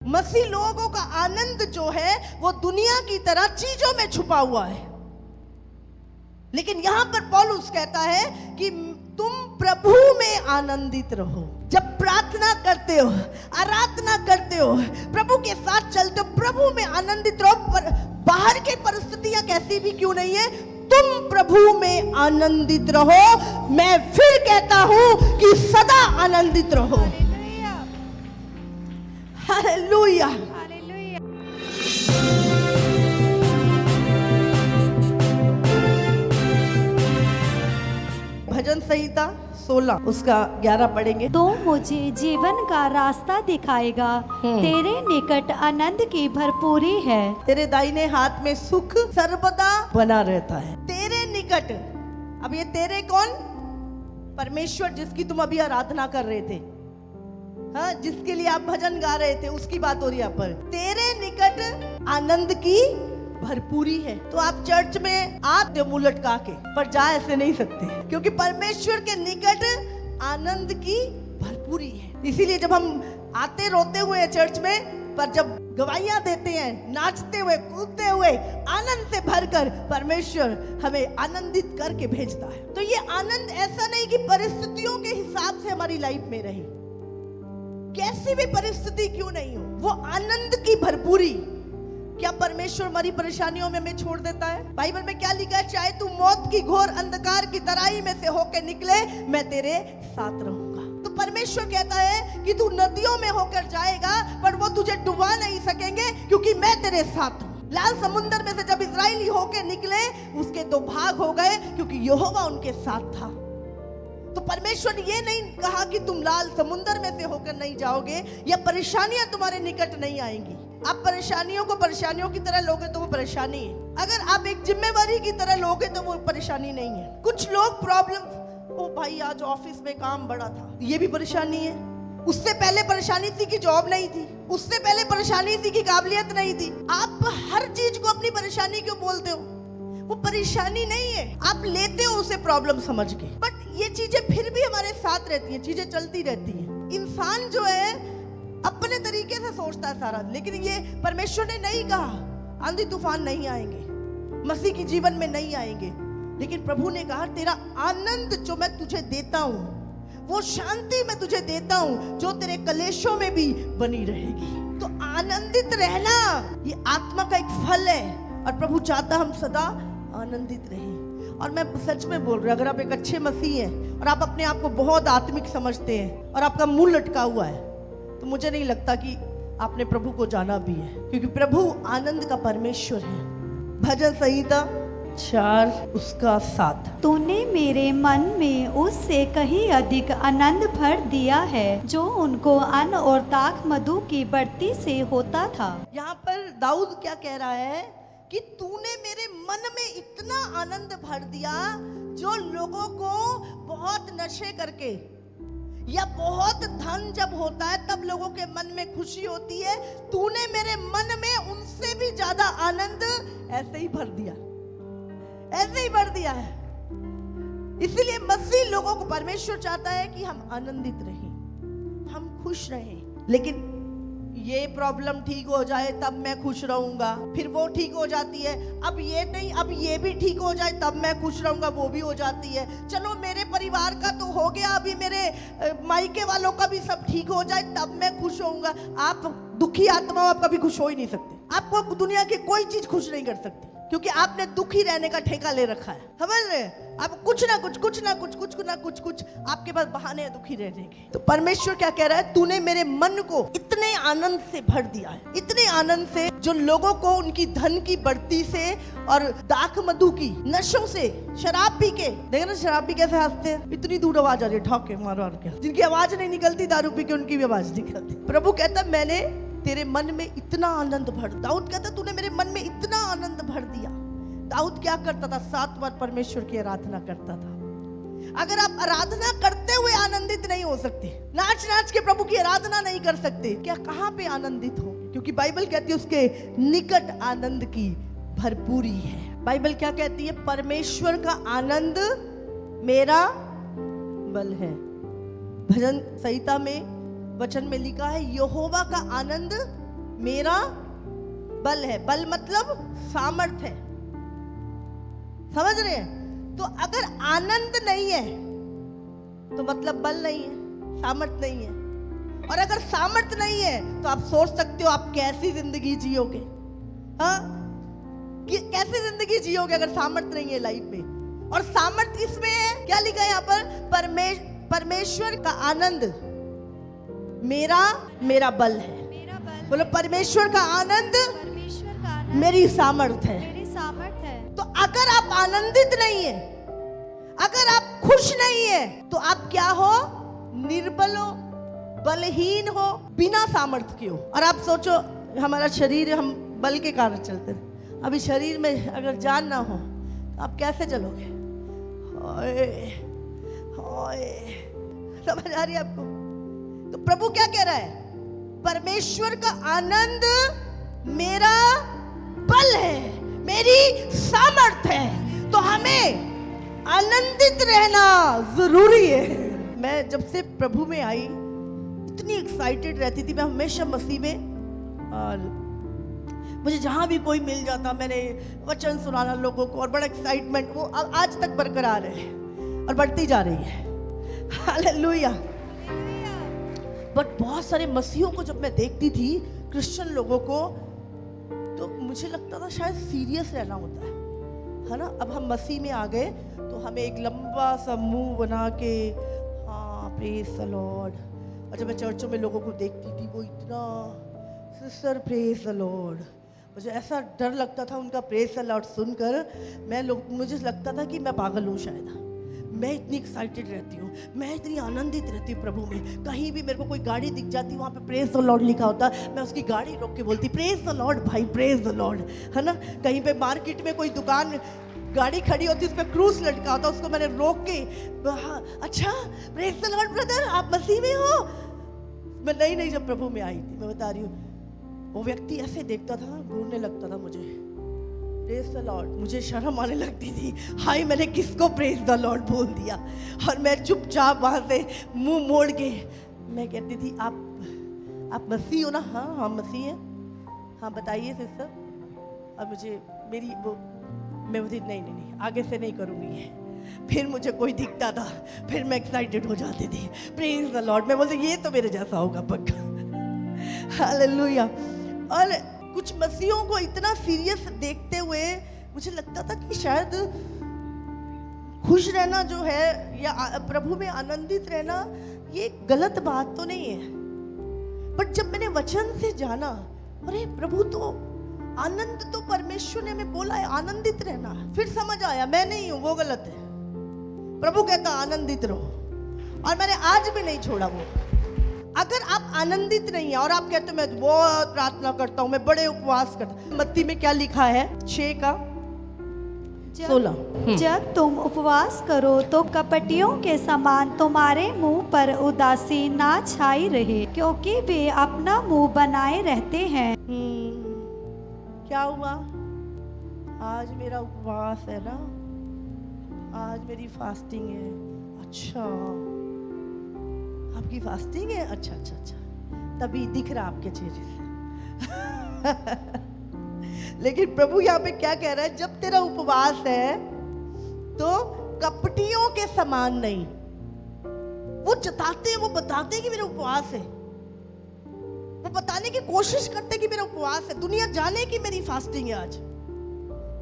मसीह लोगों का आनंद जो है वो दुनिया की तरह चीजों में छुपा हुआ है, लेकिन यहां पर पौलुस कहता है कि तुम प्रभु में आनंदित रहो। जब प्रार्थना करते हो, आराधना करते हो, प्रभु के साथ चलते हो, प्रभु में आनंदित रहो। पर बाहर की परिस्थितियां कैसी भी क्यों नहीं है, तुम प्रभु में आनंदित रहो। मैं फिर कहता हूं कि सदा आनंदित रहो। हालेलुया। भजन संहिता 16 उसका 11 पढ़ेंगे। तो मुझे जीवन का रास्ता दिखाएगा, तेरे निकट आनंद की भरपूरी है। तेरे दाहिने हाथ में सुख सर्वदा बना रहता है। तेरे निकट, अब ये तेरे कौन? परमेश्वर जिसकी तुम अभी आराधना कर रहे थे, हाँ, जिसके लिए आप भजन गा रहे थे, उसकी बात हो रही है यहाँ पर। तेरे निकट आनंद की भरपूरी है। तो आप चर्च में आते मुंह लटका के, पर जा ऐसे नहीं सकते, क्योंकि परमेश्वर के निकट आनंद की भरपूरी है। इसीलिए जब हम आते रोते हुए चर्च में, पर जब गवाहियां देते हैं नाचते हुए कूदते हुए आनंद से भरकर, परमेश्वर हमें आनंदित करके भेजता है। तो ये आनंद ऐसा नहीं कि परिस्थितियों के हिसाब से हमारी लाइफ में रहे, कैसी भी परिस्थिति क्यों नहीं हो, वो आनंद की भरपूरी। क्या परमेश्वर हमारी परेशानियों में हमें छोड़ देता है? बाइबल में क्या लिखा है? चाहे तू मौत की घोर अंधकार की तराई में से होकर निकले, मैं तेरे साथ रहूंगा। तो परमेश्वर कहता है कि तू नदियों में होकर जाएगा, पर वो तुझे डुबा नहीं सकेंगे, क्योंकि मैं तेरे साथ हूं। लाल समुद्र में से जब इस्राएली होकर निकले, उसके 2 भाग हो गए, क्योंकि यहोवा उनके साथ था। तो परमेश्वर ने ये नहीं कहा कि तुम लाल समुद्र में से होकर नहीं जाओगे, या परेशानियां तुम्हारे निकट नहीं आएंगी। आप परेशानियों को परेशानियों की तरह लोगे तो वो परेशानी है, अगर आप एक जिम्मेवारी की तरह लोगे तो वो परेशानी नहीं है। कुछ लोग प्रॉब्लम, ओ भाई आज ऑफिस में काम बड़ा था, ये भी परेशानी है। उससे पहले परेशानी थी कि जॉब नहीं थी, उससे पहले परेशानी थी कि काबिलियत नहीं थी। आप हर चीज को अपनी परेशानी क्यों बोलते हो? वो परेशानी नहीं है, आप लेते हो उसे प्रॉब्लम समझ के। बट ये चीजें फिर भी हमारे साथ रहती हैं, चीजें चलती रहती हैं। इंसान जो है अपने तरीके से सोचता है सारा, लेकिन ये परमेश्वर ने नहीं कहा आंधी तूफान नहीं आएंगे, मसीह के जीवन में नहीं आएंगे, लेकिन प्रभु ने कहा तेरा आनंद जो मैं तुझे देता हूं, वो शांति मैं तुझे देता हूं, जो तेरे कलेशों में भी बनी रहेगी। तो आनंदित रहना ये आत्मा का एक फल है, और प्रभु चाहता हम सदा आनंदित रहें। और मैं सच में बोल रही हूं, अगर आप एक अच्छे मसीह हैं और आप अपने आप को बहुत आत्मिक समझते हैं और आपका मुंह लटका हुआ है, तो मुझे नहीं लगता कि आपने प्रभु को जाना भी है, क्योंकि प्रभु आनंद का परमेश्वर है। भजन संहिता 4 उसका 7। तूने मेरे मन में उससे कहीं अधिक आनंद भर दिया है, जो उनको अन्न और दाख मधु की बढ़ती से होता था। यहाँ पर दाऊद क्या कह रहा है कि तूने मेरे मन में इतना आनंद भर दिया, जो लोगों को बहुत नशे करके या बहुत धन जब होता है तब लोगों के मन में खुशी होती है, तूने मेरे मन में उनसे भी ज्यादा आनंद ऐसे ही भर दिया, ऐसे ही भर दिया है। इसीलिए मसीह लोगों को परमेश्वर चाहता है कि हम आनंदित रहें, हम खुश रहें। लेकिन ये प्रॉब्लम ठीक हो जाए तब मैं खुश रहूंगा, फिर वो ठीक हो जाती है, अब ये नहीं, अब ये भी ठीक हो जाए तब मैं खुश रहूंगा, वो भी हो जाती है। चलो मेरे परिवार का तो हो गया, अभी मेरे मायके वालों का भी सब ठीक हो जाए तब मैं खुश होऊंगा। आप दुखी आत्मा हो, आप कभी खुश हो ही नहीं सकते। आपको दुनिया की कोई चीज खुश नहीं कर सकती, क्योंकि आपने दुखी रहने का ठेका ले रखा है। समझ रहे? आप कुछ ना कुछ आपके पास बहाने हैं दुखी रहने के। तो परमेश्वर क्या कह रहा है? तूने मेरे मन को इतने आनंद से भर दिया है, इतने आनंद से, जो लोगों को उनकी धन की बढ़ती से और दाख मधु की नशों से, शराब पी के, देख ना शराब पी कैसे हंसते हैं, इतनी दूर आवाज आ रही है, ठोके मारो मार के, जिनकी आवाज नहीं निकलती दारू पी के उनकी भी आवाज निकलती। प्रभु कहता है मैंने तेरे मन में इतना आनंद भर, दाऊद कहता तूने मेरे मन में इतना आनंद भर दिया। दाऊद क्या करता था? 7 बार परमेश्वर की आराधना करता था। अगर आप आराधना करते हुए आनंदित नहीं हो सकते, नाच नाच के प्रभु की आराधना नहीं कर सकते, क्या कहां पे आनंदित हो? क्योंकि बाइबल कहती है उसके निकट आनंद की भरपूरी है। बाइबल क्या कहती है? परमेश्वर का आनंद मेरा बल है। भजन संहिता में वचन में लिखा है यहोवा का आनंद मेरा बल है। बल मतलब सामर्थ है, समझ रहे हैं? तो अगर आनंद नहीं है तो मतलब बल नहीं है, सामर्थ नहीं है। और अगर सामर्थ नहीं है तो आप सोच सकते हो आप कैसी जिंदगी जियोगे। हाँ, कैसे जिंदगी जियोगे अगर सामर्थ नहीं है लाइफ में। और सामर्थ किसमें है? क्या लिखा है यहाँ पर? परमेश्वर का आनंद मेरा बल है। बोलो, परमेश्वर का आनंद मेरी सामर्थ है। तो अगर आप आनंदित नहीं है, अगर आप खुश नहीं है, तो आप क्या हो? निर्बल हो, बलहीन हो, बिना सामर्थ्य के हो। और आप सोचो, हमारा शरीर हम बल के कारण चलते हैं। अभी शरीर में अगर जान ना हो तो आप कैसे चलोगे? समझ आ रही है आपको? तो प्रभु क्या कह रहा है? परमेश्वर का आनंद मेरा बल है, मेरी सामर्थ्य है। तो हमें आनंदित रहना जरूरी है। मैं जब से प्रभु में आई इतनी एक्साइटेड रहती थी। मैं हमेशा मसीह में, और मुझे जहां भी कोई मिल जाता मैंने वचन सुनाना लोगों को, और बड़ा एक्साइटमेंट वो आज तक बरकरार है और बढ़ती जा रही है। हालेलुया। बट बहुत सारे मसीहों को जब मैं देखती थी, क्रिश्चियन लोगों को, तो मुझे लगता था शायद सीरियस रहना होता है ना। अब हम मसीह में आ गए तो हमें एक लंबा सा मुंह बना के, हाँ प्रेज द लॉर्ड। और जब मैं चर्चों में लोगों को देखती थी, वो इतना सिस्टर प्रेज द लॉर्ड, मुझे ऐसा डर लगता था उनका प्रेज द लॉर्ड सुनकर। मुझे लगता था कि मैं पागल हूँ शायद। मैं इतनी एक्साइटेड रहती हूँ, मैं इतनी आनंदित रहती हूँ प्रभु में। कहीं भी मेरे को कोई गाड़ी दिख जाती, वहाँ पे प्रेज द लॉर्ड लिखा होता, मैं उसकी गाड़ी रोक के बोलती प्रेज द लॉर्ड भाई, प्रेज द लॉर्ड, है ना। कहीं पे मार्केट में कोई दुकान गाड़ी खड़ी होती, उस पर क्रूस लटका होता, उसको मैंने रोक के, अच्छा प्रेज द लॉर्ड ब्रदर, आप मसीह में हो? मैं नहीं जब प्रभु में आई थी, मैं बता रही हूँ, वो व्यक्ति ऐसे देखता था, घूरने लगता था मुझे, प्रेज द लॉर्ड। मुझे शर्म आने लगती थी, हाय मैंने किसको प्रेज द लॉर्ड बोल दिया। और मैं चुपचाप वहां से मुंह मोड़ के मैं कहती थी, आप मसीह हो ना? हाँ हम मसीह हैं। हाँ बताइए सिस्टर। और मुझे मेरी वो, मैं बोलती नहीं आगे से नहीं करूँगी ये। फिर मुझे कोई दिखता था, फिर मैं एक्साइटेड हो जाती थी, प्रेज द लॉर्ड। मैं बोलती ये तो मेरे जैसा होगा पक्का। हालेलुया। और कुछ मसीहों को इतना सीरियस देखते हुए मुझे लगता था कि शायद खुश रहना जो है, या प्रभु में आनंदित रहना, ये गलत बात तो नहीं है। बट जब मैंने वचन से जाना, अरे प्रभु तो आनंद तो परमेश्वर ने हमें बोला है आनंदित रहना, फिर समझ आया मैं नहीं हूं, वो गलत है। प्रभु कहता आनंदित रहो, और मैंने आज भी नहीं छोड़ा वो। अगर आप आनंदित नहीं है और आप कहते हो मैं बहुत प्रार्थना करता हूं, मैं बड़े उपवास करता हूं, मत्ती में क्या लिखा है 6:16, जब तुम उपवास करो तो कपटियों के समान तुम्हारे मुंह पर उदासी ना छाई रहे, क्योंकि वे अपना मुंह बनाए रहते हैं। क्या हुआ? आज मेरा उपवास है ना, आज मेरी फास्टिंग है। अच्छा आपकी फास्टिंग है? अच्छा, तभी दिख रहा आपके चेहरे से। लेकिन प्रभु यहाँ पे क्या कह रहा है? जब तेरा उपवास है तो कपटियों के समान नहीं। वो जताते हैं, वो बताते हैं कि मेरा उपवास है, वो बताने की कोशिश करते हैं कि मेरा उपवास है, दुनिया जाने कि मेरी फास्टिंग है आज,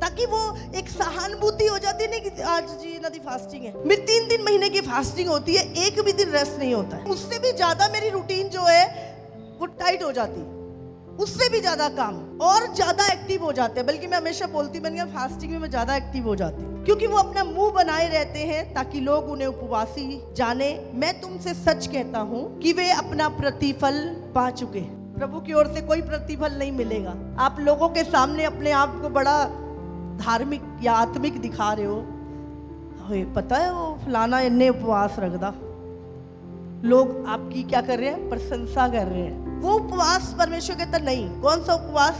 ताकि वो एक सहानुभूति हो जाती है कि आज जी नदी फास्टिंग है। मेरी 3 दिन महीने की फास्टिंग होती है, एक भी दिन रेस्ट नहीं होता है। उससे भी ज्यादा मेरी रूटीन जो है वो टाइट हो जाती है, उससे भी ज्यादा काम और ज्यादा एक्टिव हो जाते हैं। बल्कि मैं हमेशा बोलती बन गया फास्टिंग में मैं ज्यादा एक्टिव हो जाती हूँ, क्योंकि वो अपना मुंह बनाए रहते हैं ताकि लोग उन्हें उपवासी जाने। मैं तुमसे सच कहता हूँ कि वे अपना प्रतिफल पा चुके। प्रभु की ओर से कोई प्रतिफल नहीं मिलेगा। आप लोगों के सामने अपने आप को बड़ा धार्मिक या आत्मिक दिखा रहे हो, पता है वो फलाना इन्ने उपवास रखदा, लोग आपकी क्या कर रहे हैं? प्रशंसा कर रहे हैं। वो उपवास परमेश्वर कहता नहीं। कौन सा उपवास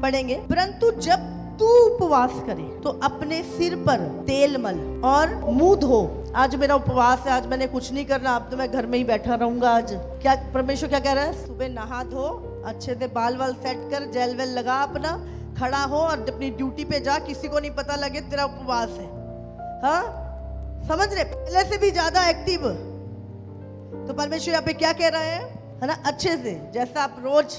पढ़ेंगे? परंतु जब तू उपवास करे तो अपने सिर पर तेल मल और मुंह धो। आज मेरा उपवास है, आज मैंने कुछ नहीं करना, अब तो मैं घर में ही बैठा रहूंगा। आज क्या परमेश्वर क्या कह रहा है? सुबह नहा धो, अच्छे से बाल वाल सेट कर, जेल वेल लगा, अपना खड़ा हो और अपनी ड्यूटी पे जा, किसी को नहीं पता लगे तेरा उपवास है। हाँ, समझ रहे? पहले से भी ज्यादा एक्टिव। तो परमेश्वर यहाँ पे क्या कह रहा है ना? अच्छे से, जैसा आप रोज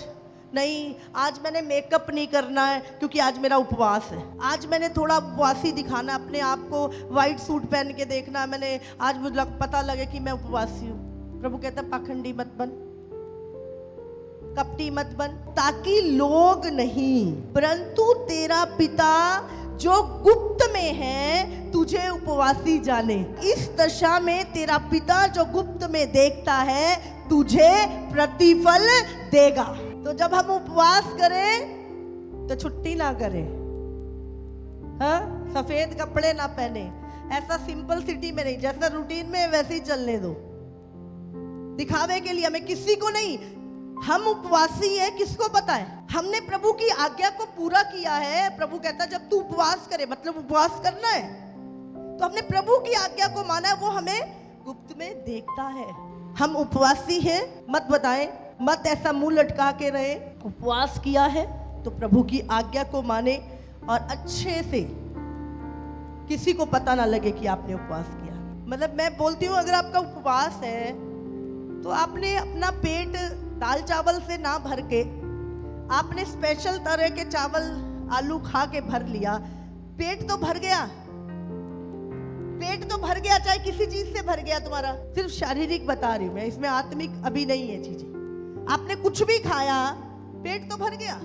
नहीं, आज मैंने मेकअप नहीं करना है क्योंकि आज मेरा उपवास है, आज मैंने थोड़ा उपवासी दिखाना, अपने आप को व्हाइट सूट पहन के देखना, मैंने आज मुझे पता लगे कि मैं उपवासी हूँ। प्रभु कहता है पाखंडी मत बन, कपटी मत बन, ताकि लोग नहीं परंतु तेरा पिता जो गुप्त में है तुझे उपवासी जाने। इस दशा में तेरा पिता जो गुप्त में देखता है तुझे प्रतिफल देगा। तो जब हम उपवास करें तो छुट्टी ना करें, हाँ, सफेद कपड़े ना पहने, ऐसा सिंपल सिटी में नहीं, जैसा रूटीन में वैसे ही चलने दो, दिखावे के लिए हमें, किसी को नहीं। हम उपवासी है, किसको पता है? हमने प्रभु की आज्ञा को पूरा किया है। प्रभु कहता है जब तू उपवास करे, मतलब उपवास करना है, तो हमने प्रभु की आज्ञा को माना है, वो हमें गुप्त में देखता है। हम उपवासी हैं, मत बताएं, मत ऐसा मुंह लटका के रहे। उपवास किया है तो प्रभु की आज्ञा को माने और अच्छे से, किसी को पता ना लगे कि आपने उपवास किया। मतलब मैं बोलती हूँ, अगर आपका उपवास है तो आपने अपना पेट दाल चावल से ना भर के, आपने स्पेशल तरह के चावल आलू खा के भर लिया, पेट तो भर गया, पेट तो भर गया, चाहे किसी चीज से भर गया तुम्हारा। सिर्फ शारीरिक बता रही हूं मैं, इसमें आत्मिक अभी नहीं है चीजें। आपने कुछ भी खाया, पेट तो भर गया।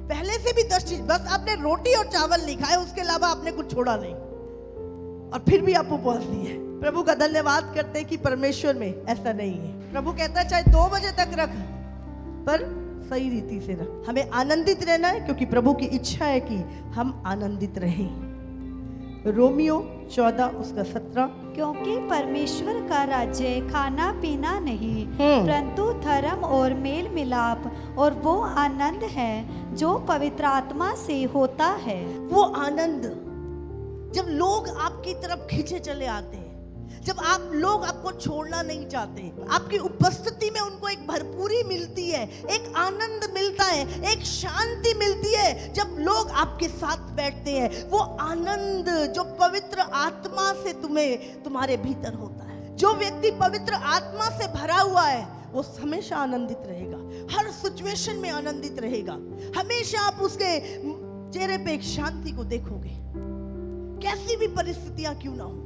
पहले से भी 10 चीज, बस आपने रोटी और चावल नहीं खाए, उसके अलावा आपने कुछ छोड़ा नहीं, और फिर भी आप उपवास नहीं है। प्रभु का धन्यवाद करते हैं कि परमेश्वर में ऐसा नहीं है। प्रभु कहता है चाहे 2 बजे तक रख, पर सही रीति से रख। हमें आनंदित रहना है क्योंकि प्रभु की इच्छा है कि हम आनंदित रहें। रोमियो 14 उसका 17, क्योंकि परमेश्वर का राज्य खाना पीना नहीं परंतु धर्म और मेल मिलाप और वो आनंद है जो पवित्र आत्मा से होता है। वो आनंद जब लोग आपकी तरफ खींचे चले आते हैं, जब लोग आपको छोड़ना नहीं चाहते, आपकी उपस्थिति में उनको एक भरपूरी मिलती है, एक आनंद मिलता है, एक शांति मिलती है। जब लोग आपके साथ बैठते हैं, वो आनंद जो पवित्र आत्मा से तुम्हारे भीतर होता है। जो व्यक्ति पवित्र आत्मा से भरा हुआ है वो हमेशा आनंदित रहेगा, हर सिचुएशन में आनंदित रहेगा। हमेशा आप उसके चेहरे पे एक शांति को देखोगे, कैसी भी परिस्थितियां क्यों ना हो।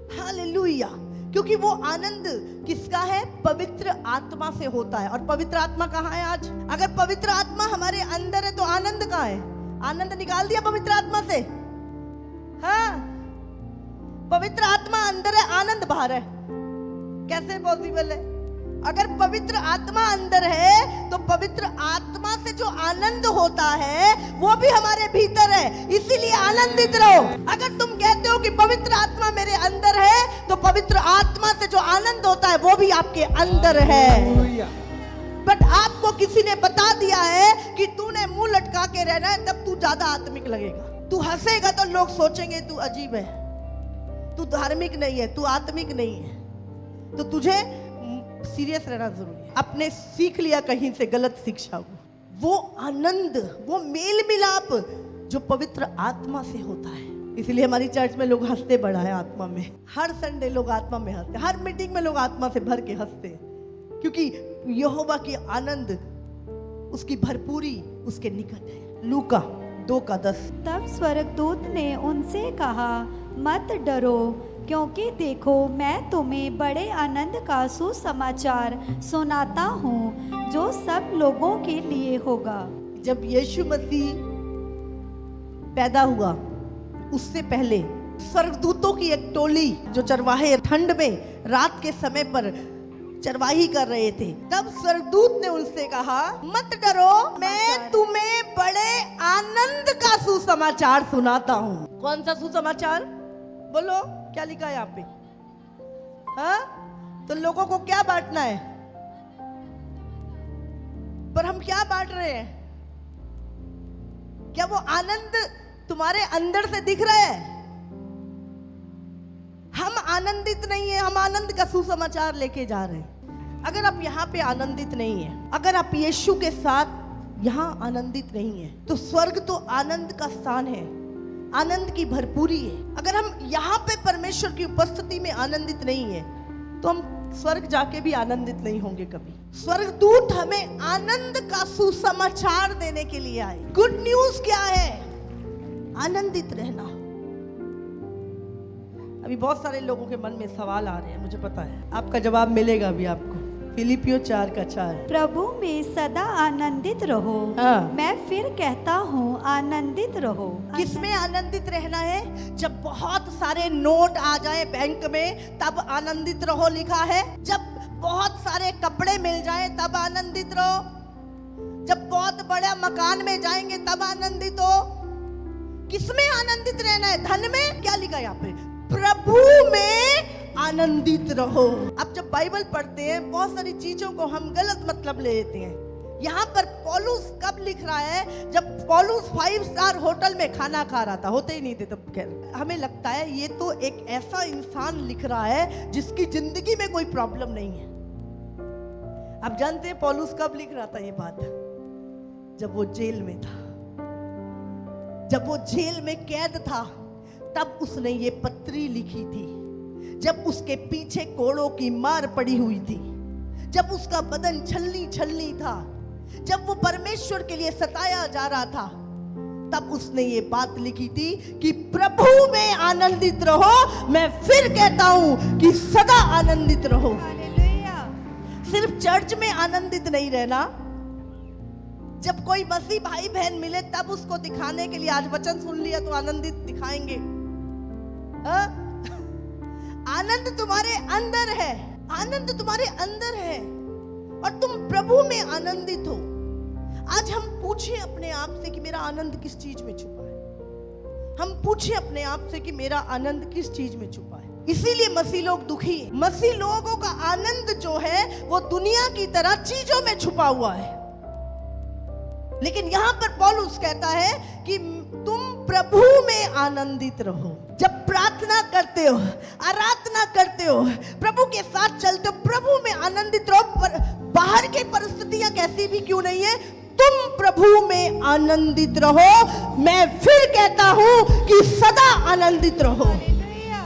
हालेलुया, क्योंकि वो आनंद किसका है? पवित्र आत्मा से होता है। और पवित्र आत्मा कहाँ है आज? अगर पवित्र आत्मा हमारे अंदर है तो आनंद कहाँ है? आनंद निकाल दिया पवित्र आत्मा से? हाँ, पवित्र आत्मा अंदर है, आनंद बाहर है, कैसे पॉसिबल है? अगर पवित्र आत्मा अंदर है तो पवित्र आत्मा से जो आनंद होता है वो भी हमारे भीतर है, इसीलिए आनंदित रहो। अगर तुम कहते हो कि पवित्र आत्मा मेरे अंदर है तो पवित्र आत्मा से जो आनंद होता है वो भी आपके अंदर है। बट आपको किसी ने बता दिया है कि तूने मुंह लटका के रहना है, तब तू ज्यादा आत्मिक लगेगा। तू हंसेगा तो लोग सोचेंगे तू अजीब है, तू धार्मिक नहीं है, तू आत्मिक नहीं है। तो तुझे सीरियस रहना जरूरी है। आपने सीख लिया कहीं से गलत शिक्षा को, वो आनंद, वो मेल मिलाप जो पवित्र आत्मा से होता है। इसलिए हमारी चर्च में लोग हंसते बड़ा है आत्मा में। हर संडे लोग आत्मा में हंसते, हर मीटिंग में लोग आत्मा से भर के हंसते, क्योंकि यहोवा की आनंद, उसकी भरपूरी उसके निकट है। लूका 2:10। तब स्वर्गदूत ने उनसे कहा, मत डरो, क्योंकि देखो मैं तुम्हें बड़े आनंद का सुसमाचार सुनाता हूँ जो सब लोगों के लिए होगा। जब यीशु मसीह पैदा हुआ उससे पहले स्वर्गदूतों की एक टोली, जो चरवाहे ठंड में रात के समय पर चरवाही कर रहे थे, तब स्वर्गदूत ने उनसे कहा, मत डरो, मैं तुम्हें बड़े आनंद का सुसमाचार सुनाता हूँ। कौन सा सुसमाचार? बोलो, क्या लिखा है यहाँ पे? हाँ, तो लोगों को क्या बांटना है? पर हम क्या बांट रहे हैं? क्या वो आनंद तुम्हारे अंदर से दिख रहा है? हम आनंदित नहीं है, हम आनंद का सुसमाचार लेके जा रहे हैं। अगर आप यहाँ पे आनंदित नहीं है, अगर आप यीशु के साथ यहाँ आनंदित नहीं है, तो स्वर्ग तो आनंद का स्थान है, आनंद की भरपूरी है। अगर हम यहाँ पे परमेश्वर की उपस्थिति में आनंदित नहीं है, तो हम स्वर्ग जाके भी आनंदित नहीं होंगे कभी। स्वर्गदूत हमें आनंद का सुसमाचार देने के लिए आए। गुड न्यूज क्या है? आनंदित रहना। अभी बहुत सारे लोगों के मन में सवाल आ रहे हैं, मुझे पता है आपका जवाब मिलेगा अभी आपको। फिलिपियो 4:4 प्रभु में सदा आनंदित रहो। हाँ। मैं फिर कहता हूँ आनंदित रहो। किसमें आनंदित रहना है? जब बहुत सारे नोट आ जाए बैंक में तब आनंदित रहो लिखा है। जब बहुत सारे कपड़े मिल जाए तब आनंदित रहो। जब बहुत बड़ा मकान में जाएंगे तब आनंदित हो। किसमें आनंदित रहना है? धन में? क्या लिखा है यहाँ पे? प्रभु में आनंदित रहो। अब जब बाइबल पढ़ते हैं बहुत सारी चीजों को हम गलत मतलब ले लेते हैं। यहाँ पर पौलुस कब लिख रहा है? जब पौलुस 5 स्टार होटल में खाना खा रहा था, होते ही नहीं थे तब। खैर हमें लगता है ये तो एक ऐसा इंसान लिख रहा है जिसकी जिंदगी में कोई प्रॉब्लम नहीं है। आप जानते हैं पौलुस कब लिख रहा था ये बात? जब वो जेल में था, जब वो जेल में कैद था, तब उसने ये पत्री लिखी थी। जब उसके पीछे कोड़ों की मार पड़ी हुई थी, जब उसका बदन छलनी छलनी था, जब वो परमेश्वर के लिए सताया जा रहा था, तब उसने ये बात लिखी थी कि प्रभु में आनंदित रहो। मैं फिर कहता हूं कि सदा आनंदित रहो। हालेलुया। सिर्फ चर्च में आनंदित नहीं रहना। जब कोई मसीह भाई बहन मिले तब उसको दिखाने के लिए, आज वचन सुन लिया तो आनंदित दिखाएंगे। हाँ? आनंद तुम्हारे अंदर है, आनंद तुम्हारे अंदर है और तुम प्रभु में आनंदित हो। आज हम पूछें अपने आप से कि मेरा आनंद किस चीज में छुपा है। हम पूछें अपने आप से कि मेरा आनंद किस चीज में छुपा है। इसीलिए मसीह लोग दुखी हैं। मसीह लोगों का आनंद जो है वो दुनिया की तरह चीजों में छुपा हुआ है। लेकिन यहां पर पौलुस कहता है कि तुम प्रभु में आनंदित रहो। जब प्रार्थना करते हो, आराधना करते हो, प्रभु के साथ चलते हो, प्रभु में आनंदित रहो। पर बाहर की परिस्थितियां कैसी भी क्यों नहीं है, तुम प्रभु में आनंदित रहो। मैं फिर कहता हूं कि सदा आनंदित रहो। हालेलुया।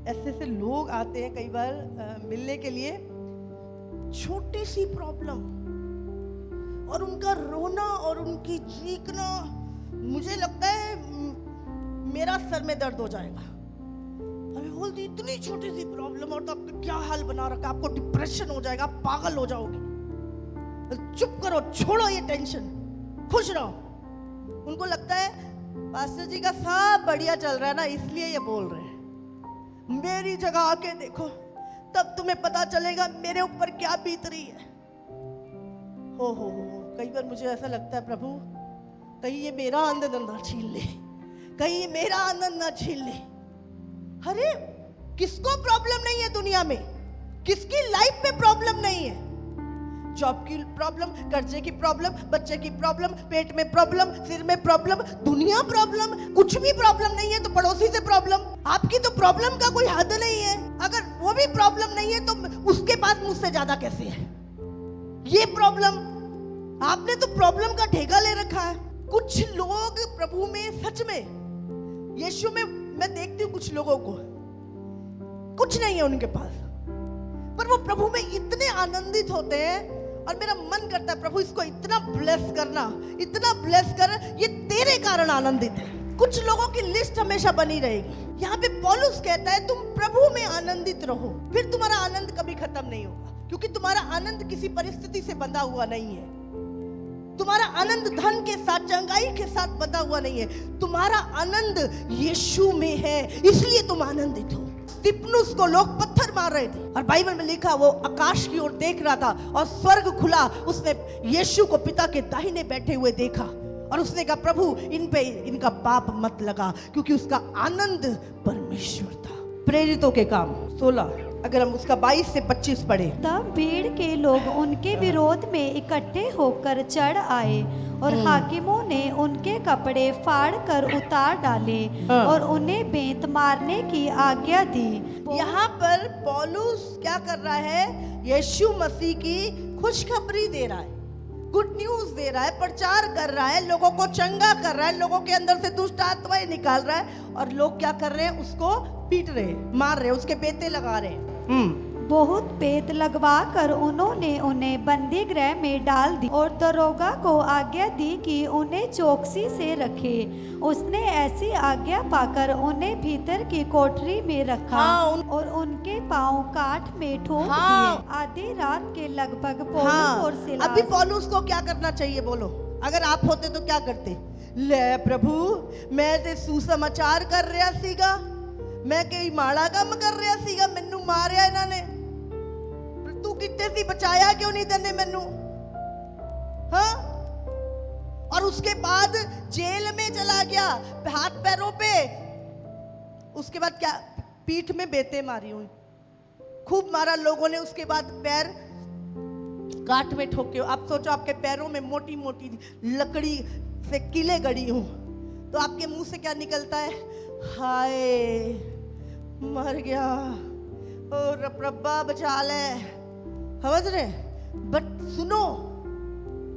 ऐसे ऐसे लोग आते हैं कई बार मिलने के लिए, छोटी सी प्रॉब्लम और उनका रोना और उनकी चीखना, मुझे लगता है मेरा सर में दर्द हो जाएगा। हमें बोलती इतनी छोटी सी प्रॉब्लम और तो आपका क्या हाल बना रखा, आपको डिप्रेशन हो जाएगा, आप पागल हो जाओगे। चुप करो, छोड़ो ये टेंशन, खुश रहो। उनको लगता है पास्टर जी का सब बढ़िया चल रहा है ना, इसलिए ये बोल रहे हैं। मेरी जगह आके देखो, तब तुम्हें पता चलेगा मेरे ऊपर क्या बीत रही है। हो, कई बार मुझे ऐसा लगता है प्रभु कहीं ये मेरा आनंद ना छीन ले, कहीं ये मेरा आनंद ना छीन ले। अरे किसको प्रॉब्लम नहीं है दुनिया में? किसकी लाइफ में प्रॉब्लम नहीं है? जॉब की प्रॉब्लम, कर्जे की प्रॉब्लम, बच्चे की प्रॉब्लम, पेट में प्रॉब्लम, सिर में प्रॉब्लम, दुनिया प्रॉब्लम। कुछ भी प्रॉब्लम नहीं है तो पड़ोसी से प्रॉब्लम। आपकी तो प्रॉब्लम का कोई हद नहीं है। अगर वो भी प्रॉब्लम नहीं है तो उसके पास मुझसे ज्यादा कैसे है? ये प्रॉब्लम, आपने तो प्रॉब्लम का ठेका ले रखा है। कुछ लोग प्रभु में, सच में यीशु में, मैं देखती हूँ कुछ लोगों को कुछ नहीं है उनके पास, पर वो प्रभु में इतने आनंदित होते हैं। और मेरा मन करता है प्रभु इसको इतना ब्लेस करना, इतना ब्लेस कर, ये तेरे कारण आनंदित है। कुछ लोगों की लिस्ट हमेशा बनी रहेगी। यहाँ पे पौलुस कहता है तुम प्रभु में आनंदित रहो, फिर तुम्हारा आनंद कभी खत्म नहीं होगा, क्योंकि तुम्हारा आनंद किसी परिस्थिति से बंधा हुआ नहीं है। तुम्हारा आनंद धन के साथ, चंगाई के साथ बंधा हुआ नहीं है। तुम्हारा आनंद यीशु में है, इसलिए तुम आनंदित हो। स्तिफनुस को लोग पत्थर मार रहे थे और बाइबल में लिखा वो आकाश की ओर देख रहा था और स्वर्ग खुला। उसने यीशु को पिता के दाहिने बैठे हुए देखा और उसने कहा प्रभु इन पे इनका पाप मत लगा, क्योंकि उसका आनंद परमेश्वर था। प्रेरितों के काम 16, अगर हम उसका 22 से 25 पढ़े। तब भीड़ के लोग उनके विरोध में इकट्ठे होकर चढ़ आए। और हाकिमों ने उनके कपड़े फाड़ कर उतार डाले हाँ। और उन्हें बेंत मारने की आज्ञा दी। यहाँ पर पौलुस क्या कर रहा है? यीशु मसीह की खुशखबरी दे रहा है, गुड न्यूज दे रहा है, प्रचार कर रहा है, लोगों को चंगा कर रहा है, लोगों के अंदर से दुष्ट आत्माएं निकाल रहा है। और लोग क्या कर रहे हैं? उसको पीट रहे हैं, मार रहे हैं, उसके बेते लगा रहे हैं। बहुत पेट लगवा कर उन्होंने उन्हें बंदी गृह में डाल दी और दरोगा को आज्ञा दी कि उन्हें चौकसी से रखे। उसने ऐसी आज्ञा पाकर उन्हें भीतर की कोठरी में रखा हाँ, और उनके पांव काठ में ठोक हाँ। दिए। आधी रात के लगभग पौलुस हाँ, और सिलास अभी पौलुस को क्या करना चाहिए? बोलो, अगर आप होते तो क्या करते? ले प्रभु, मैं ते सुसमाचार कर रहा सीगा, मैं कई माड़ा काम कर रहा सीगा, मैनू मारिया इन्होंने, तू कितने सी बचाया क्यों नहीं तने मैनू? हाँ, और उसके बाद जेल में चला गया, हाथ पैरों पे, उसके बाद क्या? पीठ में बेते मारी हुई, खूब मारा लोगों ने। उसके बाद पैर काट में ठोके। आप सोचो, आपके पैरों में मोटी मोटी लकड़ी से किले गड़ी हूं, तो आपके मुंह से क्या निकलता है? हाय, मर गया, और रब्बा बचा ले। समझ रहे? बट सुनो,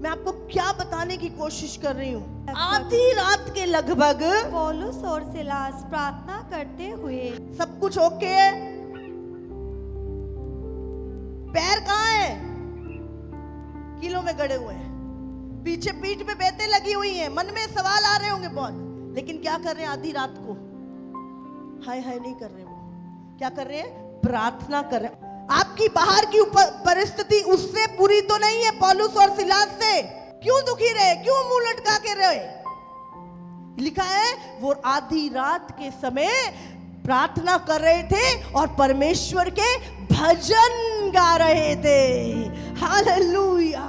मैं आपको क्या बताने की कोशिश कर रही हूँ। आधी रात के लगभग पौलुस और सिलास प्रार्थना करते हुए, सब कुछ ओके है, पैर कहाँ है? किलों में गड़े हुए हैं, पीछे पीठ पे बेते लगी हुई हैं, मन में सवाल आ रहे होंगे बहुत, लेकिन क्या कर रहे हैं? आधी रात को हाय हाय नहीं कर रहे, वो क्या कर रहे हैं? प्रार्थना कर रहे हैं। आपकी बाहर की परिस्थिति उससे बुरी तो नहीं है, पौलुस और सिलास से। क्यों दुखी रहे? क्यों मुंह लटका के रहे? लिखा है वो आधी रात के समय प्रार्थना कर रहे थे और परमेश्वर के भजन गा रहे थे। हालेलुया।